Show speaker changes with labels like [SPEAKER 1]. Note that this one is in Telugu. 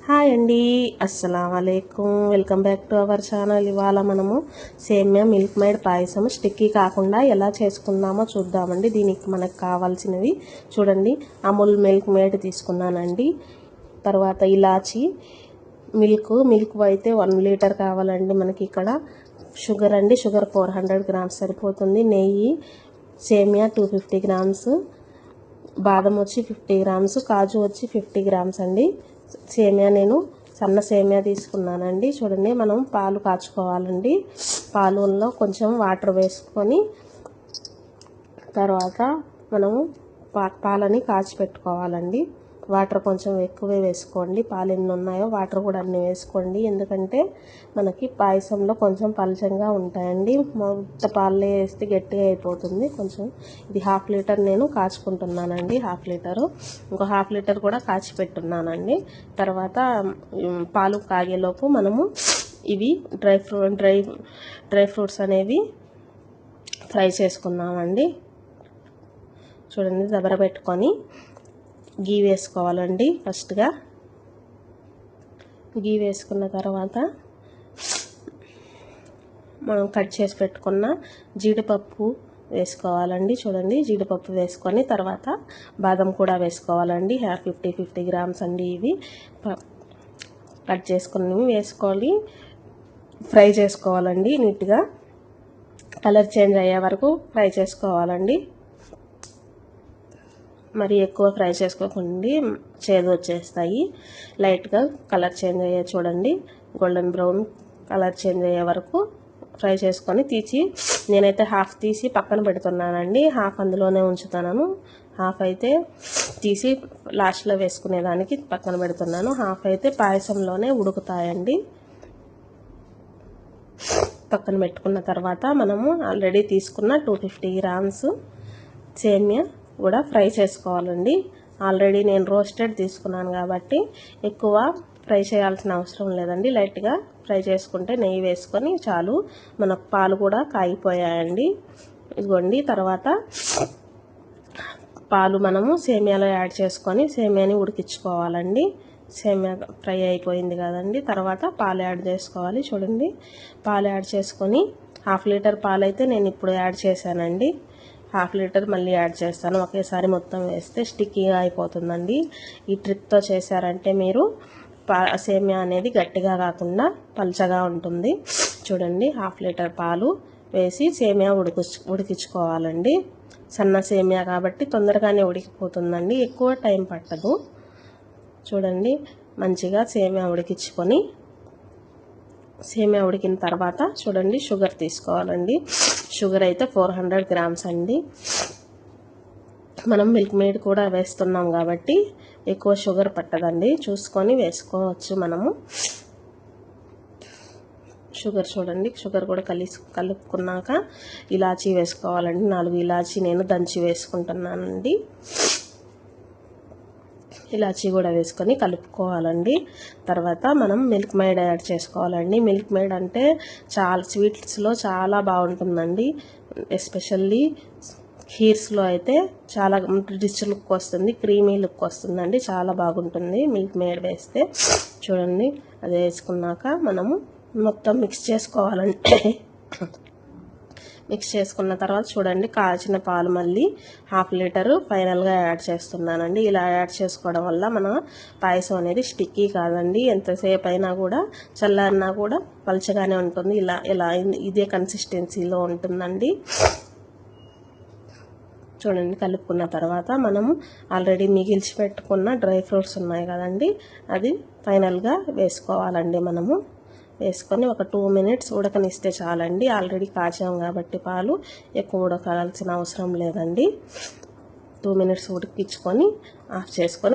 [SPEAKER 1] హాయ్ అండి, అస్సలం వాలేకుమ్. Welcome back to our channel. ఇవాళ మనము సేమియా మిల్క్ మేడ్ పాయసం స్టిక్కీ కాకుండా ఎలా చేసుకుందామో చూద్దామండి. దీనికి మనకు కావాల్సినవి చూడండి. అమూల్ మిల్క్ మేడ్ తీసుకున్నానండి. తర్వాత ఇలాచి, మిల్క్ అయితే 1 లీటర్ కావాలండి మనకి. ఇక్కడ షుగర్ అండి, షుగర్ 400 గ్రామ్స్ సరిపోతుంది. నెయ్యి, సేమియా 250 గ్రామ్స్, బాదం వచ్చి 50 గ్రామ్స్, కాజు వచ్చి 50 గ్రామ్స్ అండి. సేమియా నేను సన్న సేమియా తీసుకున్నానండి. చూడండి, మనం పాలు కాచుకోవాలండి. పాలులో కొంచెం వాటర్ వేసుకొని తర్వాత మనము పాలని కాచి పెట్టుకోవాలండి. వాటర్ కొంచెం ఎక్కువే వేసుకోండి. పాలు ఎన్ని ఉన్నాయో వాటర్ కూడా అన్నీ వేసుకోండి. ఎందుకంటే మనకి పాయసంలో కొంచెం పలచంగా ఉంటాయండి. మొత్త పాలే వేస్తే గట్టిగా అయిపోతుంది. కొంచెం ఇది 1/2 లీటర్ నేను కాచుకుంటున్నానండి. 1/2 లీటరు, ఇంకో 1/2 లీటర్ కూడా కాచి పెట్టున్నానండి. తర్వాత పాలు కాగేలోపు మనము ఇవి డ్రై ఫ్రూట్స్ అనేవి ఫ్రై చేసుకుందామండి. చూడండి, దబర పెట్టుకొని గీ వేసుకోవాలండి. ఫస్ట్గా గీ వేసుకున్న తర్వాత మనం కట్ చేసి పెట్టుకున్న జీడిపప్పు వేసుకోవాలండి. చూడండి, జీడిపప్పు వేసుకొని తర్వాత బాదం కూడా వేసుకోవాలండి. 50 గ్రామ్స్ అండి. ఇవి కట్ చేసుకుని వేసుకోవాలి. ఫ్రై చేసుకోవాలండి. నీట్గా కలర్ చేంజ్ అయ్యే వరకు ఫ్రై చేసుకోవాలండి. మరి ఎక్కువ ఫ్రై చేసుకోకండి, చేదు వచ్చేస్తాయి. లైట్గా కలర్ చేంజ్ అయ్యే చూడండి, గోల్డెన్ బ్రౌన్ కలర్ చేంజ్ అయ్యే వరకు ఫ్రై చేసుకొని నేనైతే 1/2 తీసి పక్కన పెడుతున్నానండి. 1/2 అందులోనే ఉంచుతాను. 1/2 అయితే తీసి లాస్ట్లో వేసుకునేదానికి పక్కన పెడుతున్నాను. 1/2 అయితే పాయసంలోనే ఉడుకుతాయండి. పక్కన పెట్టుకున్న తర్వాత మనము ఆల్రెడీ తీసుకున్న 250 గ్రామ్స్ సేమియా కూడా ఫ్రై చేసుకోవాలండి. ఆల్రెడీ నేను రోస్టెడ్ తీసుకున్నాను కాబట్టి ఎక్కువ ఫ్రై చేయాల్సిన అవసరం లేదండి. లైట్గా ఫ్రై చేసుకుంటే నెయ్యి వేసుకొని చాలు. మనకు పాలు కూడా కాగిపోయాయండి. ఇదిగోండి, తర్వాత పాలు మనము సేమియాలో యాడ్ చేసుకొని సేమియాని ఉడికించుకోవాలండి. సేమియా ఫ్రై అయిపోయింది కదండి. తర్వాత పాలు యాడ్ చేసుకోవాలి. చూడండి, పాలు యాడ్ చేసుకొని 1/2 లీటర్ పాలు అయితే నేను ఇప్పుడు యాడ్ చేశానండి. 1/2 లీటర్ మళ్ళీ యాడ్ చేస్తాను. ఒకేసారి మొత్తం వేస్తే స్టిక్కీగా అయిపోతుందండి. ఈ ట్రిక్తో చేశారంటే మీరు సేమియా అనేది గట్టిగా కాకుండా పల్చగా ఉంటుంది. చూడండి, 1/2 లీటర్ పాలు వేసి సేమియా ఉడికించుకోవాలండి. సన్న సేమియా కాబట్టి తొందరగానే ఉడికిపోతుందండి, ఎక్కువ టైం పట్టదు. చూడండి, మంచిగా సేమియా ఉడికిన తర్వాత చూడండి, షుగర్ తీసుకోవాలండి. షుగర్ అయితే 400 గ్రామ్స్ అండి. మనం మిల్క్ మేడ్ కూడా వేస్తున్నాం కాబట్టి ఎక్కువ షుగర్ పట్టదండి, చూసుకొని వేసుకోవచ్చు మనము. చూడండి, షుగర్ కూడా కలుపుకున్నాక ఇలాచీ వేసుకోవాలండి. 4 ఇలాచీ నేను దంచి వేసుకుంటున్నానండి. ఇలాచీ కూడా వేసుకొని కలుపుకోవాలండి. తర్వాత మనం మిల్క్ మేడ్ యాడ్ చేసుకోవాలండి. మిల్క్ మేడ్ అంటే స్వీట్స్లో చాలా బాగుంటుందండి. ఎస్పెషల్లీ ఖీర్స్లో అయితే చాలా రిచ్ లుక్ వస్తుంది, క్రీమీ లుక్ వస్తుందండి. చాలా బాగుంటుంది మిల్క్ మేడ్ వేస్తే. చూడండి, అది వేసుకున్నాక మనము మొత్తం మిక్స్ చేసుకోవాలండి. మిక్స్ చేసుకున్న తర్వాత చూడండి, కాచిన పాలు మళ్ళీ 1/2 లీటరు ఫైనల్గా యాడ్ చేస్తున్నానండి. ఇలా యాడ్ చేసుకోవడం వల్ల మన పాయసం అనేది స్టిక్కీ కాదండి. ఎంతసేపు అయినా కూడా చల్లారినా కూడా పలచగానే ఉంటుంది. ఇలా ఇదే కన్సిస్టెన్సీలో ఉంటుందండి. చూడండి, కలుపుకున్న తర్వాత మనము ఆల్రెడీ మిగిల్చి పెట్టుకున్న డ్రై ఫ్రూట్స్ ఉన్నాయి కదండి, అది ఫైనల్గా వేసుకోవాలండి. మనము వేసుకొని ఒక 2 మినిట్స్ ఉడకనిస్తే చాలండి. ఆల్రెడీ కాచాం కాబట్టి పాలు ఎక్కువ ఉడకాల్సిన అవసరం లేదండి. 2 మినిట్స్ ఉడికించుకొని ఆఫ్ చేసుకొని